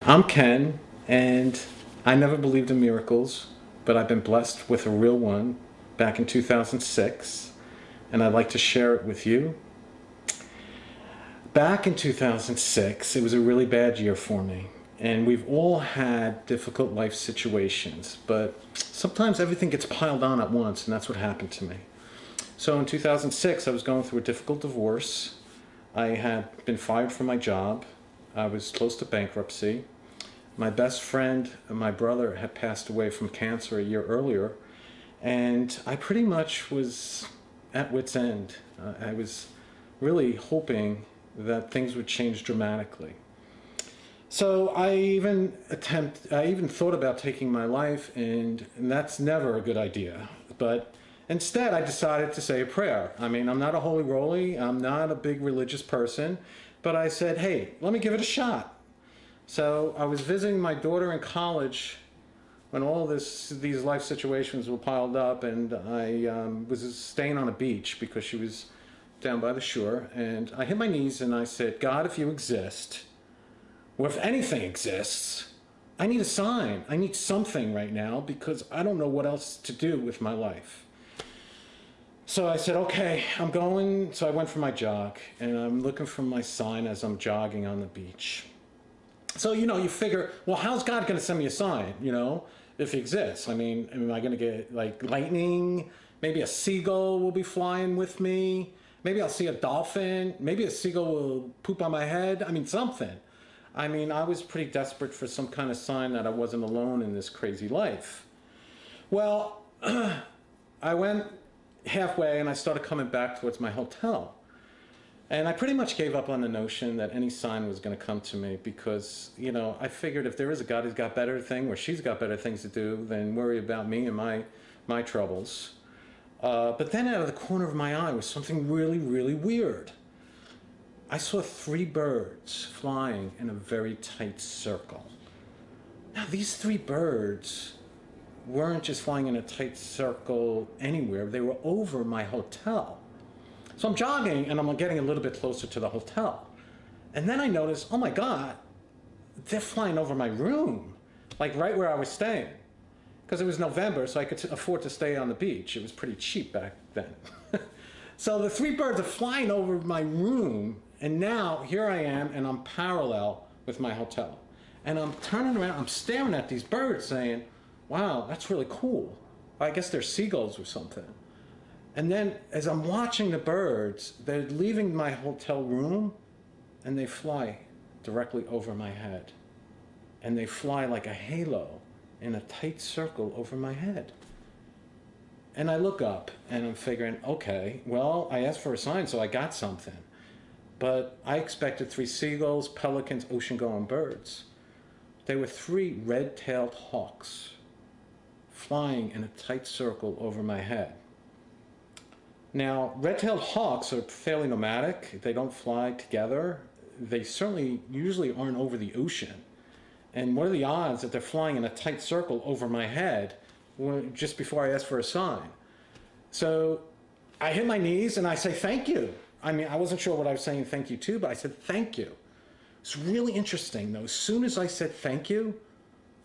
I'm Ken, and I never believed in miracles, but I've been blessed with a real one back in 2006, and I'd like to share it with you. Back in 2006, it was a really bad year for me, and we've all had difficult life situations, but sometimes everything gets piled on at once, and that's what happened to me. So in 2006, I was going through a difficult divorce. I had been fired from my job. I was close to bankruptcy. My best friend and my brother had passed away from cancer a year earlier, and I pretty much was at wit's end. I was really hoping that things would change dramatically. So I even thought about taking my life, and that's never a good idea. But instead, I decided to say a prayer. I mean, I'm not a holy roly, I'm not a big religious person, but I said, hey, let me give it a shot. So I was visiting my daughter in college when these life situations were piled up, and I was staying on a beach because she was down by the shore, and I hit my knees and I said, God, if you exist, or if anything exists, I need a sign. I need something right now because I don't know what else to do with my life. So I said, okay, I'm going. So I went for my jog, and I'm looking for my sign as I'm jogging on the beach. So, you figure, well, how's God going to send me a sign, if he exists? I mean, am I going to get like lightning? Maybe a seagull will be flying with me. Maybe I'll see a dolphin. Maybe a seagull will poop on my head. I mean, something. I mean, I was pretty desperate for some kind of sign that I wasn't alone in this crazy life. Well, I went halfway and I started coming back towards my hotel. And I pretty much gave up on the notion that any sign was going to come to me because, I figured if there is a God who's got better thing or she's got better things to do than worry about me and my troubles. But then out of the corner of my eye was something really, really weird. I saw three birds flying in a very tight circle. Now, these three birds weren't just flying in a tight circle anywhere. They were over my hotel. So I'm jogging and I'm getting a little bit closer to the hotel. And then I notice, oh my God, they're flying over my room, like right where I was staying. Because it was November, so I could afford to stay on the beach. It was pretty cheap back then. So the three birds are flying over my room, and now here I am, and I'm parallel with my hotel. And I'm turning around, I'm staring at these birds saying, wow, that's really cool. I guess they're seagulls or something. And then as I'm watching the birds, they're leaving my hotel room and they fly directly over my head. And they fly like a halo in a tight circle over my head. And I look up and I'm figuring, okay, well, I asked for a sign, so I got something. But I expected three seagulls, pelicans, ocean-going birds. They were three red-tailed hawks flying in a tight circle over my head. Now, red-tailed hawks are fairly nomadic. They don't fly together. They certainly usually aren't over the ocean. And what are the odds that they're flying in a tight circle over my head just before I ask for a sign? So I hit my knees and I say, thank you. I mean, I wasn't sure what I was saying thank you to, but I said, thank you. It's really interesting, though. As soon as I said thank you,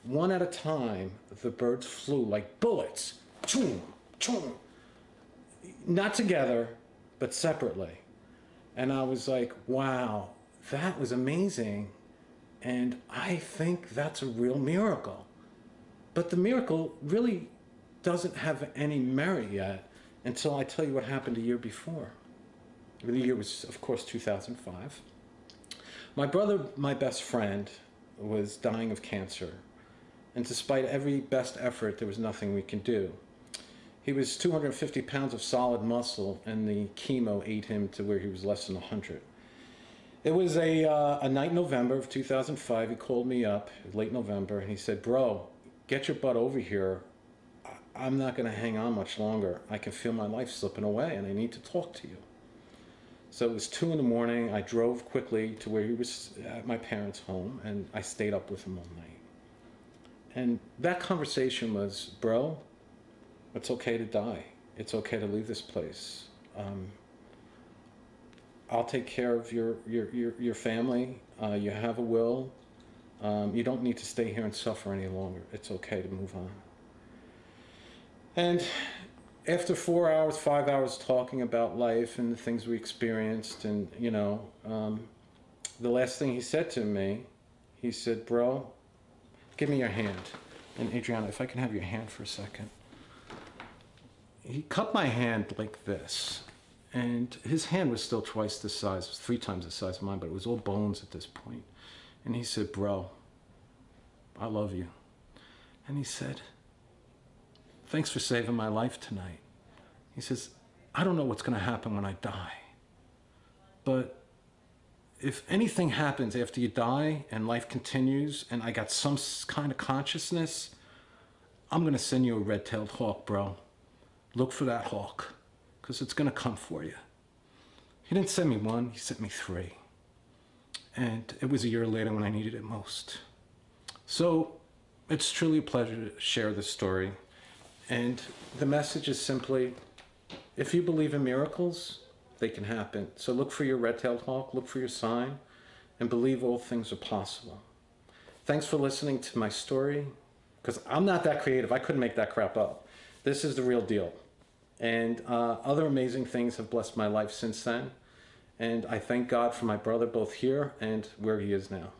one at a time, the birds flew like bullets. Choom, choom. Not together, but separately. And I was like, wow, that was amazing. And I think that's a real miracle. But the miracle really doesn't have any merit yet until I tell you what happened a year before. The year was, of course, 2005. My brother, my best friend, was dying of cancer. And despite every best effort, there was nothing we can do. He was 250 pounds of solid muscle, and the chemo ate him to where he was less than 100. It was a night in November of 2005. He called me up, late November, and he said, bro, get your butt over here. I'm not going to hang on much longer. I can feel my life slipping away, and I need to talk to you. So it was 2 in the morning. I drove quickly to where he was at my parents' home, and I stayed up with him all night. And that conversation was, bro, it's okay to die. It's okay to leave this place. I'll take care of your family. You have a will. You don't need to stay here and suffer any longer. It's okay to move on. And after 4 hours, 5 hours talking about life and the things we experienced, and the last thing he said to me, he said, "Bro, give me your hand." And Adriana, if I can have your hand for a second. He cut my hand like this, and his hand was still twice the size, it was 3 times the size of mine, but it was all bones at this point. And he said, "Bro, I love you." And he said, "Thanks for saving my life tonight." He says, "I don't know what's going to happen when I die, but if anything happens after you die and life continues and I got some kind of consciousness, I'm going to send you a red-tailed hawk, bro. Look for that hawk, because it's going to come for you." He didn't send me 1, he sent me 3. And it was a year later when I needed it most. So it's truly a pleasure to share this story. And the message is simply, if you believe in miracles, they can happen. So look for your red-tailed hawk, look for your sign, and believe all things are possible. Thanks for listening to my story, because I'm not that creative. I couldn't make that crap up. This is the real deal. And other amazing things have blessed my life since then. And I thank God for my brother both here and where he is now.